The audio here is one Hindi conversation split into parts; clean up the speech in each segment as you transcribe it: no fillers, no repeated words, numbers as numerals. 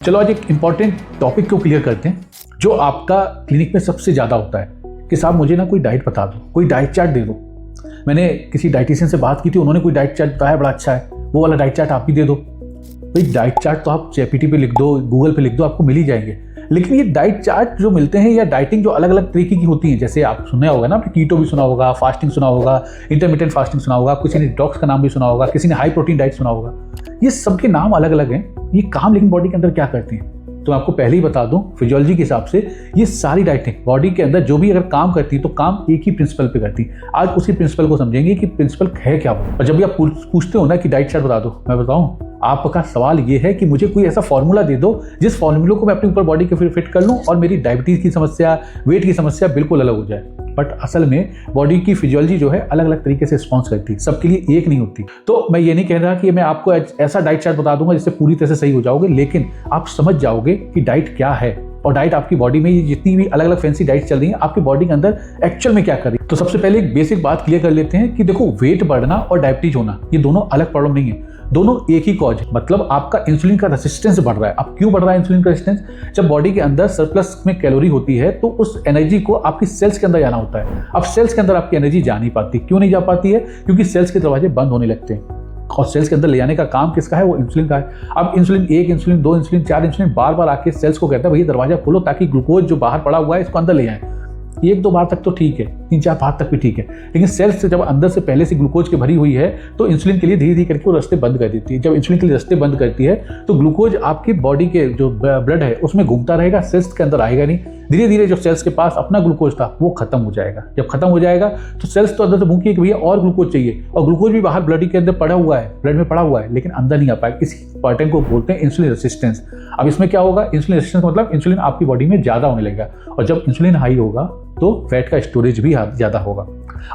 चलो आज एक इंपॉर्टेंट टॉपिक को क्लियर करते हैं जो आपका क्लिनिक में सबसे ज़्यादा होता है कि साहब मुझे ना कोई डाइट बता दो, कोई डाइट चार्ट दे दो। मैंने किसी डाइटिशियन से बात की थी, उन्होंने कोई डाइट चार्ट बताया, बड़ा अच्छा है, वो वाला डाइट चार्ट आप भी दे दो। भाई डाइट चार्ट तो आप चैटजीपीटी पे लिख दो, गूगल पे लिख दो, आपको मिल ही जाएंगे। लेकिन ये डाइट चार्ट जो मिलते हैं या डाइटिंग जो अलग अलग तरीके की होती है, जैसे आप सुना होगा ना, आपने कीटो भी सुना होगा, फास्टिंग सुना होगा, इंटरमिटेंट फास्टिंग सुना होगा, किसी ने डिटॉक्स का नाम भी सुना होगा, किसी ने हाई प्रोटीन डाइट सुना होगा। ये सबके नाम अलग अलग हैं, ये काम लेकिन बॉडी के अंदर क्या करती हैं तो आपको पहले ही बता दूं, फिजियोलॉजी के हिसाब से ये सारी डाइटिंग बॉडी के अंदर जो भी अगर काम करती है तो काम एक ही प्रिंसिपल पे करती है। आज उसी प्रिंसिपल को समझेंगे कि प्रिंसिपल है क्या वो। और जब भी आप पूछते हो ना कि डाइट चार्ट बता दो, मैं बताऊं आपका सवाल ये है कि मुझे कोई ऐसा फॉर्मूला दे दो जिस फॉर्मूले को मैं अपने ऊपर बॉडी के फिट कर लूं और मेरी डायबिटीज की समस्या, वेट की समस्या बिल्कुल अलग हो जाए। बट असल में बॉडी की फिजियोलॉजी जो है अलग अलग तरीके से रिस्पॉन्स करती है, सबके लिए एक नहीं होती। तो मैं ये नहीं कह रहा कि मैं आपको ऐसा डाइट चार्ट बता दूंगा जिससे पूरी तरह से सही हो जाओगे, लेकिन आप समझ जाओगे कि डाइट क्या है और डाइट आपकी बॉडी में जितनी भी अलग अलग फैंसी डाइट चल रही है आपकी बॉडी के अंदर एक्चुअल में क्या कर रही है। तो सबसे पहले एक बेसिक बात क्लियर कर लेते हैं कि देखो, वेट बढ़ना और डायबिटीज होना ये दोनों अलग प्रॉब्लम नहीं है, दोनों एक ही कॉज है। मतलब आपका इंसुलिन का रेसिस्टेंस बढ़ रहा है। अब क्यों बढ़ रहा है इंसुलिन का रेसिस्टेंस? जब बॉडी के अंदर सरप्लस में कैलोरी होती है तो उस एनर्जी को आपकी सेल्स के अंदर जाना होता है। अब सेल्स के अंदर आपकी एनर्जी जा नहीं पाती। क्यों नहीं जा पाती है? क्योंकि सेल्स के दरवाजे बंद होने लगते हैं और सेल्स के अंदर ले जाने का काम किसका है? वो इंसुलिन का है। अब इंसुलिन 1, इंसुलिन 2, इंसुलिन 4 इंसुलिन बार बार आके सेल्स को कहता है भैया दरवाजा खोलो ताकि ग्लूकोज जो बाहर पड़ा हुआ है इसको अंदर ले जाए। 1-2 बार तक तो ठीक है, 3-4 बार तक भी ठीक है, लेकिन सेल्स से जब अंदर से पहले से ग्लूकोज की भरी हुई है तो इंसुलिन के लिए धीरे धीरे करके वो रास्ते बंद कर देती है। जब इंसुलिन के लिए रास्ते बंद करती है तो ग्लूकोज आपकी बॉडी के जो ब्लड है उसमें घूमता रहेगा, सेल्स के अंदर आएगा नहीं। धीरे धीरे जो सेल्स के पास अपना ग्लूकोज था वो खत्म हो जाएगा। जब खत्म हो जाएगा तो सेल्स तो अंदर से भूखी है कि भैया और ग्लूकोज चाहिए, और ग्लूकोज भी बाहर ब्लड के अंदर पड़ा हुआ है, ब्लड में पड़ा हुआ है, लेकिन अंदर नहीं आ पाएगा। इसी पैटर्न को बोलते हैं इंसुलिन रेसिस्टेंस। अब इसमें क्या होगा? इंसुलिन रेसिस्टेंस मतलब इंसुलिन आपकी बॉडी में ज़्यादा होने लगेगा, और जब इंसुलिन हाई होगा तो फैट का स्टोरेज भी ज़्यादा होगा।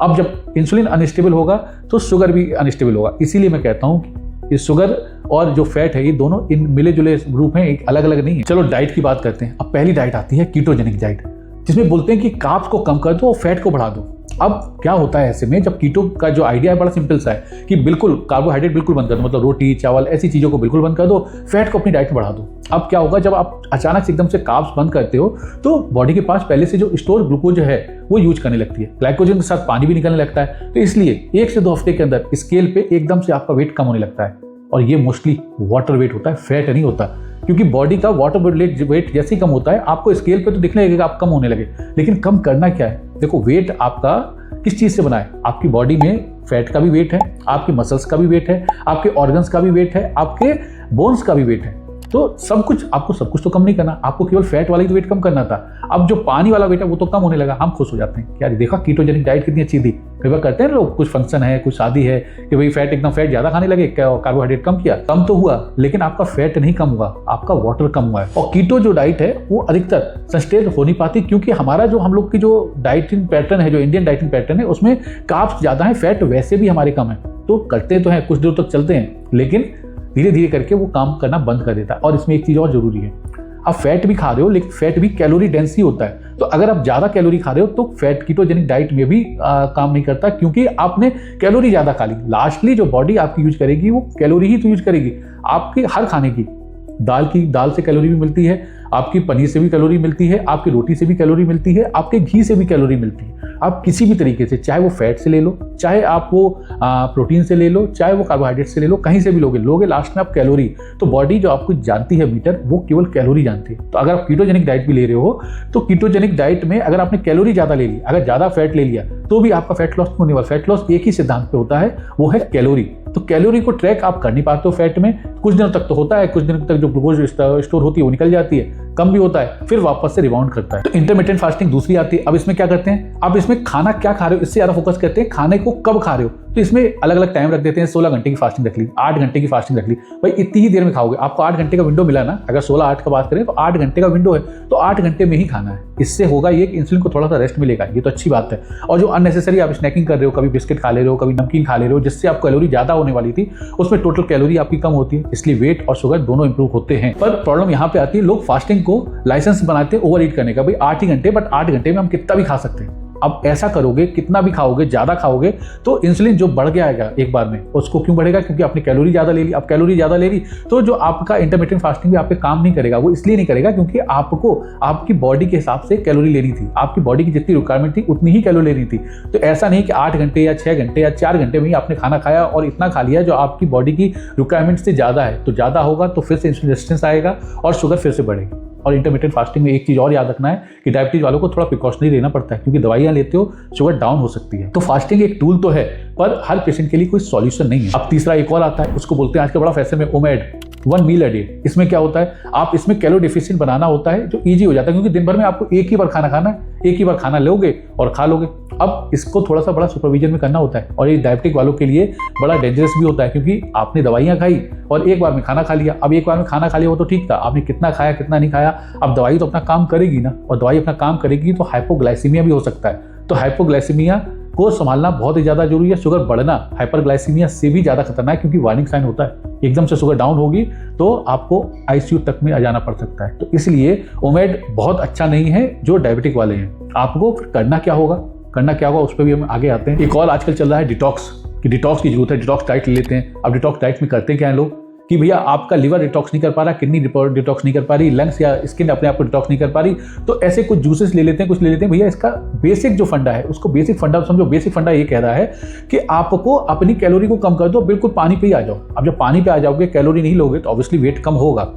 अब जब इंसुलिन अनस्टेबल होगा तो शुगर भी अनस्टेबल होगा। इसीलिए मैं कहता हूँ कि शुगर और जो फैट है ये दोनों इन मिले जुले ग्रुप हैं, एक अलग अलग नहीं है। चलो डाइट की बात करते हैं। अब पहली डाइट आती है कीटोजेनिक डाइट, जिसमें बोलते हैं कि कार्ब्स को कम कर दो और फैट को बढ़ा दो। अब क्या होता है ऐसे में, जब कीटो का जो आइडिया है बड़ा सिंपल सा है कि बिल्कुल कार्बोहाइड्रेट बिल्कुल बंद कर दो, मतलब रोटी चावल ऐसी चीज़ों को बिल्कुल बंद कर दो, फैट को अपनी डाइट में बढ़ा दो। अब क्या होगा, जब आप अचानक से एकदम से कार्ब्स बंद करते हो तो बॉडी के पास पहले से जो स्टोर ग्लूकोज है वो यूज करने लगती है, ग्लाइकोजन के साथ पानी भी निकलने लगता है। तो इसलिए 1 से 2 हफ्ते के अंदर स्केल पे एकदम से आपका वेट कम होने लगता है, और ये मोस्टली वाटर वेट होता है, फैट नहीं होता। क्योंकि बॉडी का वाटर वेट जैसे ही कम होता है आपको स्केल पे तो दिखने लगेगा आप कम होने लगे, लेकिन कम करना क्या है? देखो, वेट आपका किस चीज़ से बना है? आपकी बॉडी में फैट का भी वेट है, आपके मसल्स का भी वेट है, आपके ऑर्गन्स का भी वेट है, आपके बोन्स का भी वेट है। तो सब कुछ, आपको सब कुछ तो कम नहीं करना, आपको केवल फैट वाला ही तो वेट कम करना था। अब जो पानी वाला वेट है वो तो कम होने लगा। हम खुश हो जाते हैं, क्या देखा कीटोजेनिक डाइट कितनी अच्छी थी। कई बार करते हैं लोग, कुछ फंक्शन है, कुछ शादी है कि भाई फैट ज़्यादा खाने लगे, कार्बोहाइड्रेट कम किया, कम तो हुआ लेकिन आपका फैट नहीं कम हुआ, आपका वाटर कम हुआ है। और कीटो जो डाइट है वो अधिकतर सस्टेन हो नहीं पाती, क्योंकि हमारा जो हम लोग की जो डाइटिंग पैटर्न है, जो इंडियन डाइटिंग पैटर्न है, उसमें कार्ब्स ज़्यादा है, फैट वैसे भी हमारे कम है। तो करते तो हैं, कुछ देर तक चलते हैं, लेकिन धीरे धीरे करके वो काम करना बंद कर देता है। और इसमें एक चीज़ और जरूरी है, आप फैट भी खा रहे हो लेकिन फैट भी कैलोरी डेंस ही होता है। तो अगर आप ज़्यादा कैलोरी खा रहे हो तो फैट कीटोजेनिक डाइट में भी काम नहीं करता, क्योंकि आपने कैलोरी ज़्यादा खा ली। लास्टली जो बॉडी आपकी यूज करेगी वो कैलोरी ही तो यूज करेगी। आपकी हर खाने की दाल से कैलोरी भी मिलती है, आपकी पनीर से भी कैलोरी मिलती है, आपकी रोटी से भी कैलोरी मिलती है, आपके घी से भी कैलोरी मिलती है। आप किसी भी तरीके से, चाहे वो फैट से ले लो, चाहे आप वो प्रोटीन से ले लो, चाहे वो कार्बोहाइड्रेट से ले लो, कहीं से भी लोगे लास्ट में आप कैलोरी। तो बॉडी जो आपको जानती है मीटर, वो केवल कैलोरी जानती है। तो अगर आप कीटोजेनिक डाइट भी ले रहे हो तो कीटोजेनिक डाइट में अगर आपने कैलोरी ज़्यादा ले ली, अगर ज़्यादा फैट ले लिया तो भी आपका फैट लॉस होने वाला। फैट लॉस एक ही सिद्धांत पे होता है, वो है कैलोरी। तो कैलोरी को ट्रैक आप कर नहीं पाते हो फैट में, कुछ दिनों तक तो होता है, कुछ दिनों तक जो ग्लूकोज स्टोर होती है वो निकल जाती है, कम भी होता है, फिर वापस से रिबाउंड करता है। तो इंटरमिटेंट फास्टिंग दूसरी आती है। अब इसमें क्या करते हैं, अब इसमें खाना क्या खा रहे हो इससे ज़्यादा फोकस करते हैं, खाने को कब खा रहे हो। तो इसमें अलग अलग टाइम रख देते हैं, 16 घंटे की फास्टिंग रख ली, 8 घंटे की फास्टिंग रख ली। भाई इतनी ही देर में खाओगे, आपको 8 घंटे का विंडो मिला ना, अगर 16-8 का बात करें तो 8 घंटे का विंडो है, तो 8 घंटे में ही खाना है। इससे होगा ये कि इंसुलिन को थोड़ा सा रेस्ट मिलेगा, ये तो अच्छी बात है। और जो अननेसेसरी आप स्नैकिंग कर रहे हो, कभी बिस्किट खा ले रहे हो, कभी नमकीन खा ले रहे हो, जिससे आप कैलोरी ज़्यादा होने वाली थी, उसमें टोटल कैलोरी आपकी कम होती है, इसलिए वेट और शुगर दोनों इंप्रूव होते हैं। पर प्रॉब्लम यहाँ पे आती है, लोग फास्टिंग को लाइसेंस बनाते हैं ओवर ईट करने का। भाई 8 ही घंटे, बट 8 घंटे में हम कितना भी खा सकते हैं। अब ऐसा करोगे, कितना भी खाओगे, ज़्यादा खाओगे तो इंसुलिन जो बढ़ गया आएगा एक बार में, उसको क्यों बढ़ेगा? क्योंकि आपने कैलोरी ज़्यादा ले ली। अब कैलोरी ज़्यादा ले ली तो जो आपका इंटरमिटेंट फास्टिंग भी आप पे काम नहीं करेगा। वो इसलिए नहीं करेगा क्योंकि आपको आपकी बॉडी के हिसाब से कैलोरी लेनी थी, आपकी बॉडी की जितनी रिक्वायरमेंट थी उतनी ही कैलोरी लेनी थी। तो ऐसा नहीं कि 8 घंटे या 6 घंटे या 4 घंटे में ही आपने खाना खाया और इतना खा लिया जो आपकी बॉडी की रिक्वायरमेंट से ज़्यादा है। तो ज़्यादा होगा तो फिर से इंसुलिन रेजिस्टेंस आएगा और शुगर फिर से बढ़ेगी। और इंटरमिटेंट फास्टिंग में एक चीज़ और याद रखना है कि डायबिटीज वालों को थोड़ा प्रिकॉशनरी लेना पड़ता है, क्योंकि दवाइयाँ लेते हो शुगर डाउन हो सकती है। तो फास्टिंग एक टूल तो है, पर हर पेशेंट के लिए कोई सॉल्यूशन नहीं है। अब तीसरा एक और आता है, उसको बोलते हैं आज का बड़ा फैशन में ओमेड, 1 मील अ डे। इसमें क्या होता है, आप इसमें कैलोरी डेफिशिएंट बनाना होता है जो ईजी हो जाता है, क्योंकि दिन भर में आपको एक ही बार खाना खाना है, एक ही बार खाना लोगे और खा लोगे। अब इसको थोड़ा सा बड़ा सुपरविजन में करना होता है और ये डायबिटिक वालों के लिए बड़ा डेंजरस भी होता है, क्योंकि आपने दवाइयाँ खाई और एक बार में खाना खा लिया। अब एक बार में खाना खा लिया वो तो ठीक था, आपने कितना खाया कितना नहीं खाया। अब दवाई तो अपना काम करेगी ना, और दवाई अपना काम करेगी तो हाइपोग्लाइसीमिया भी हो सकता है। तो हाइपोग्लाइसीमिया को संभालना बहुत ही ज़्यादा जरूरी है। शुगर बढ़ना हाइपरग्लाइसीमिया से भी ज़्यादा खतरनाक है, क्योंकि वार्निंग साइन होता है। एकदम से शुगर डाउन होगी तो आपको आईसीयू तक में आ जाना पड़ सकता है। तो इसलिए ओमेड बहुत अच्छा नहीं है जो डायबिटिक वाले हैं। आपको फिर करना क्या होगा उस पर भी हम आगे आते हैं। एक और आजकल चल रहा है डिटॉक्स, कि डिटॉक्स की जरूरत है, डिटॉक्स डाइट ले लेते हैं। अब डिटॉक्स डाइट में करते क्या है लोग कि भैया आपका लिवर डिटॉक्स नहीं कर पा रहा, किडनी डिटॉक्स नहीं कर पा रही, लंग्स या स्किन अपने आप को डिटॉक्स नहीं कर पा रही, तो ऐसे कुछ जूसेस ले लेते हैं, कुछ ले लेते हैं। भैया इसका बेसिक जो फंडा है, उसको बेसिक फंडा समझो। बेसिक फंडा ये कह रहा है कि आपको अपनी कैलोरी को कम कर दो, बिल्कुल पानी पे ही आ जाओ। अब जब पानी पे आ जाओगे, कैलोरी नहीं लोगे तो ऑब्वियसली वेट कम होगा।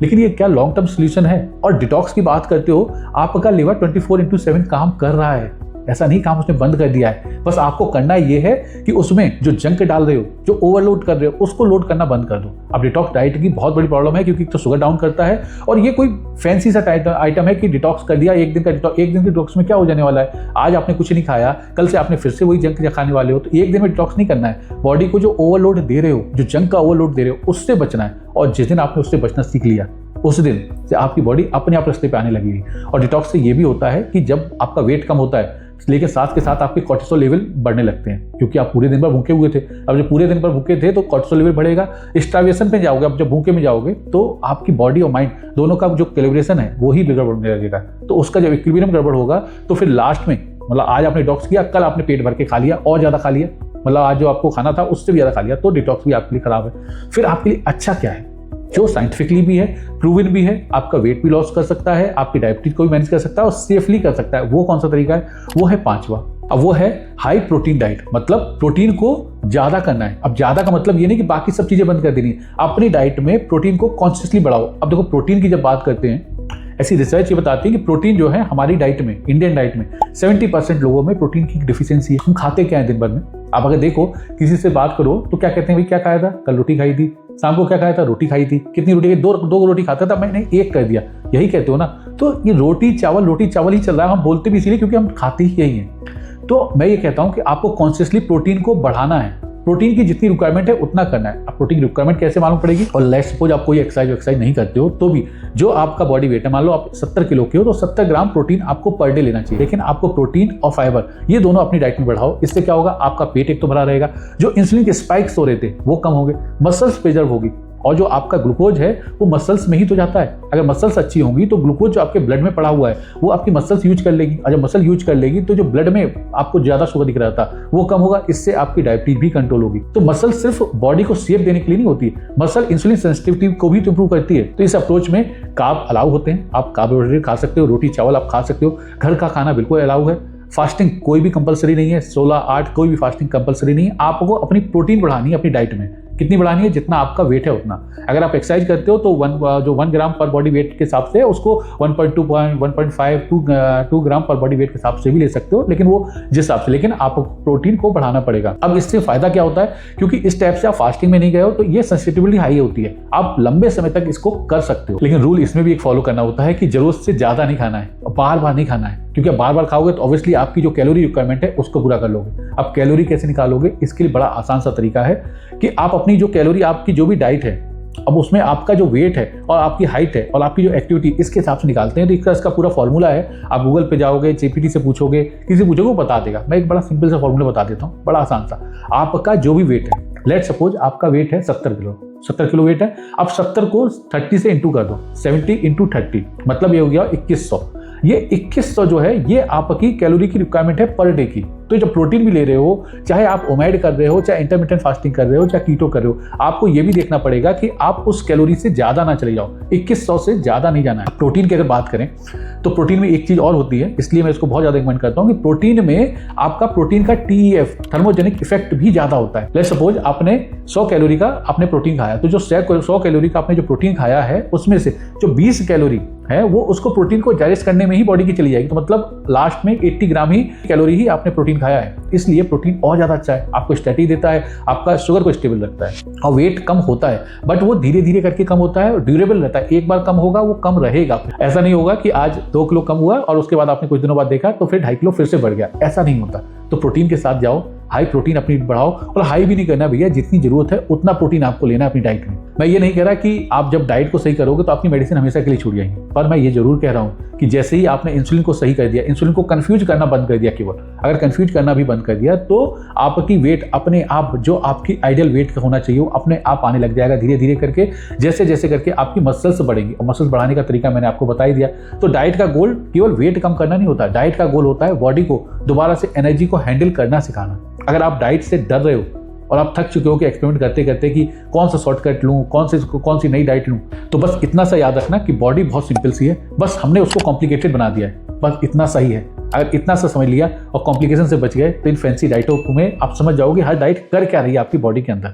लेकिन ये क्या लॉन्ग टर्म सोल्यूशन है? और डिटॉक्स की बात करते हो, आपका लिवर 24/7 काम कर रहा है, ऐसा नहीं काम उसने बंद कर दिया है। बस आपको करना ये है कि उसमें जो जंक डाल रहे हो, जो ओवरलोड कर रहे हो, उसको लोड करना बंद कर दो। अब डिटॉक्स डाइट की बहुत बड़ी प्रॉब्लम है, क्योंकि तो शुगर डाउन करता है और ये कोई फैंसी सा आइटम है कि डिटॉक्स कर दिया, एक दिन का डिटॉक्स। एक दिन के डिटॉक्स में क्या हो जाने वाला है? आज आपने कुछ नहीं खाया, कल से आपने फिर से वही जंक खाने वाले हो। तो एक दिन में डिटॉक्स नहीं करना है। बॉडी को जो ओवरलोड दे रहे हो, जो जंक का ओवरलोड दे रहे हो, उससे बचना है। और जिस दिन आपने उससे बचना सीख लिया, उस दिन से आपकी बॉडी अपने आप रास्ते पे आने लगेगी। और डिटॉक्स से ये भी होता है कि जब आपका वेट कम होता है, लेकिन साथ के साथ आपके कोर्टिसोल लेवल बढ़ने लगते हैं, क्योंकि आप पूरे दिन भर भूखे हुए थे। अब जब पूरे दिन भर भूखे थे तो कोर्टिसोल लेवल बढ़ेगा, स्टार्वेशन पे जाओगे। अब जब भूखे में जाओगे तो आपकी बॉडी और माइंड दोनों का जो कैलिब्रेशन है वो ही बिगड़ने लगेगा। तो उसका जब इक्विलिब्रियम गड़बड़ होगा तो फिर लास्ट में, मतलब आज आपने डिटॉक्स किया, कल आपने पेट भर के खा लिया और ज़्यादा खा लिया, मतलब आज जो आपको खाना था उससे भी ज़्यादा खा लिया, तो डिटॉक्स भी आपके लिए खराब है। फिर आपके लिए अच्छा क्या है, जो साइंटिफिकली भी है, प्रूवन भी है, आपका वेट भी लॉस कर सकता है, आपकी डायबिटीज को भी मैनेज कर सकता है और सेफली कर सकता है। वो कौन सा तरीका है? वो है 5वां। अब वो है हाई प्रोटीन डाइट, मतलब प्रोटीन को ज्यादा करना है। अब ज्यादा का मतलब ये नहीं कि बाकी सब चीजें बंद कर देनी है, अपनी डाइट में प्रोटीन को कॉन्शियसली बढ़ाओ। अब देखो, प्रोटीन की जब बात करते हैं, ऐसी रिसर्च ये बताती है कि प्रोटीन जो है हमारी डाइट में, इंडियन डाइट में 70% लोगों में प्रोटीन की डिफिशियंसी है। हम खाते क्या है दिन भर में? आप अगर देखो, किसी से बात करो तो क्या कहते हैं, भाई क्या खाया था? कल रोटी खाई थी। शाम को क्या खाया था? रोटी खाई थी। कितनी रोटी खाई? दो रोटी खाता था, मैंने एक कर दिया। यही कहते हो ना? तो ये रोटी चावल ही चल रहा है। हम बोलते भी इसीलिए क्योंकि हम खाते ही यही हैं। तो मैं ये कहता हूं कि आपको कॉन्शियसली प्रोटीन को बढ़ाना है। प्रोटीन की जितनी रिक्वायरमेंट है उतना करना है। अब प्रोटीन रिक्वायरमेंट कैसे मालूम पड़ेगी? और लेट्स सपोज आप कोई एक्सरसाइज नहीं करते हो तो भी जो आपका बॉडी वेट है, मान लो आप 70 किलो के हो, तो 70 ग्राम प्रोटीन आपको पर डे लेना चाहिए। लेकिन आपको प्रोटीन और फाइबर ये दोनों अपनी डाइट में बढ़ाओ। इससे क्या होगा? आपका पेट एक तो भरा रहेगा, जो इंसुलिन के स्पाइक्स हो रहे थे वो कम होंगे, मसल्स प्रिजर्व होगी, और जो आपका ग्लूकोज है वो मसल्स में ही तो जाता है। अगर मसल्स अच्छी होंगी तो ग्लूकोज जो आपके ब्लड में पड़ा हुआ है वो आपकी मसल्स यूज कर लेगी, और जब मसल यूज कर लेगी तो जो ब्लड में आपको ज्यादा शुगर दिख रहा था वो कम होगा। इससे आपकी डायबिटीज भी कंट्रोल होगी। तो मसल सिर्फ बॉडी को शेप देने के लिए नहीं होती, मसल इंसुलिन सेंसिटिविटी को भी इंप्रूव करती है। तो इस अप्रोच में कार्ब अलाउ होते हैं, आप कार्बोहाइड्रेट खा सकते हो, रोटी चावल आप खा सकते हो, घर का खाना बिल्कुल अलाउ है। फास्टिंग कोई भी कंपलसरी नहीं है, 16/8 कोई भी फास्टिंग कंपलसरी नहीं है। आपको अपनी प्रोटीन बढ़ानी है अपनी डाइट में। कितनी बढ़ानी है? जितना आपका वेट है उतना। अगर आप एक्सरसाइज करते हो तो 1 ग्राम पर बॉडी वेट के हिसाब से उसको 1.2, 1.5, 2 ग्राम पर बॉडी वेट के हिसाब से भी ले सकते हो, लेकिन वो जिस हिसाब से, लेकिन आपको प्रोटीन को बढ़ाना पड़ेगा। अब इससे फायदा क्या होता है? क्योंकि इस टाइप से आप फास्टिंग में नहीं गए हो तो ये सेंसिटिविटी हाई होती है, आप लंबे समय तक इसको कर सकते हो। लेकिन रूल इसमें भी एक फॉलो करना होता है कि जरूरत से ज्यादा नहीं खाना है, बार बार नहीं खाना है, क्योंकि बार बार खाओगे तो ऑब्वियसली आपकी जो कैलोरी रिक्वायरमेंट है उसको पूरा कर लोगे। अब कैलोरी कैसे निकालोगे? इसके लिए बड़ा आसान सा तरीका है कि आप अपनी जो कैलोरी, आपकी जो भी डाइट है, अब उसमें आपका जो वेट है और आपकी हाइट है और आपकी जो एक्टिविटी, इसके हिसाब से निकालते हैं। तो इसका पूरा फॉर्मूला है। आप गूगल पे जाओगे, जीपीटी से पूछोगे, किसी पूछोगे वो बता देगा। मैं एक बड़ा सिंपल सा फॉर्मूला बता देता हूँ, बड़ा आसान सा। आपका जो भी वेट है, लेट सपोज आपका वेट है 70 किलो, 70 किलो वेट है। अब 70 को 30 से इंटू कर दो, 70 × 30 मतलब ये हो गया 2100। ये 2100 जो है ये आपकी कैलोरी की रिक्वायरमेंट है पर डे की। तो जब प्रोटीन भी ले रहे हो, चाहे आप ओमेड कर रहे हो, चाहे इंटरमिटेंट फास्टिंग कर रहे हो, चाहे कीटो कर रहे हो, आपको ये भी देखना पड़ेगा कि आप उस कैलोरी से ज़्यादा ना चले जाओ। 2100 से ज़्यादा नहीं जाना है। प्रोटीन की अगर बात करें तो प्रोटीन में एक चीज़ और होती है, इसलिए मैं इसको बहुत ज़्यादा रिकमेंड करता हूँ कि प्रोटीन में आपका प्रोटीन का TEF थर्मोजेनिक इफेक्ट भी ज़्यादा होता है। लेट्स सपोज आपने 100 कैलोरी का आपने प्रोटीन खाया, तो जो 100 कैलोरी का आपने जो प्रोटीन खाया है उसमें से जो 20 कैलोरी है वो उसको प्रोटीन को डाइजेस्ट करने में ही बॉडी की चली जाएगी। तो मतलब लास्ट में 80 ग्राम ही कैलोरी ही आपने प्रोटीन खाया है। इसलिए प्रोटीन और ज़्यादा अच्छा है, आपको स्टैटी देता है, आपका शुगर को स्टेबल रखता है और वेट कम होता है, बट वो धीरे धीरे करके कम होता है और ड्यूरेबल रहता है। एक बार कम होगा वो कम रहेगा। ऐसा नहीं होगा कि आज 2 किलो कम हुआ और उसके बाद आपने कुछ दिनों बाद देखा तो फिर 2.5 किलो फिर से बढ़ गया, ऐसा नहीं होता। तो प्रोटीन के साथ जाओ, हाई प्रोटीन अपनी बढ़ाओ, और हाई भी नहीं करना भैया, जितनी जरूरत है उतना प्रोटीन आपको लेना है अपनी डाइट में। मैं ये नहीं कह रहा कि आप जब डाइट को सही करोगे तो आपकी मेडिसिन हमेशा के लिए छूट जाएंगी, पर मैं ये जरूर कह रहा हूँ कि जैसे ही आपने इंसुलिन को सही कर दिया, इंसुलिन को कंफ्यूज करना बंद कर दिया, केवल अगर कंफ्यूज करना भी बंद कर दिया तो आपकी वेट अपने आप, जो आपकी आइडियल वेट का होना चाहिए, वो अपने आप आने लग जाएगा धीरे धीरे करके। जैसे जैसे करके आपकी मसल्स बढ़ेंगी, और मसल्स बढ़ाने का तरीका मैंने आपको बता ही दिया। तो डाइट का गोल केवल वेट कम करना नहीं होता, डाइट का गोल होता है बॉडी को दोबारा से एनर्जी को हैंडल करना सिखाना। अगर आप डाइट से डर रहे हो और आप थक चुके हो कि एक्सपेरिमेंट करते करते कि कौन सा शॉर्टकट लूँ, कौन सी नई डाइट लूँ, तो बस इतना सा याद रखना कि बॉडी बहुत सिंपल सी है, बस हमने उसको कॉम्प्लिकेटेड बना दिया है, बस इतना सही है। अगर इतना सा समझ लिया और कॉम्प्लिकेशन से बच गए तो इन फैंसी डाइटों में आप समझ जाओगे हर डाइट कर क्या रही है आपकी बॉडी के अंदर।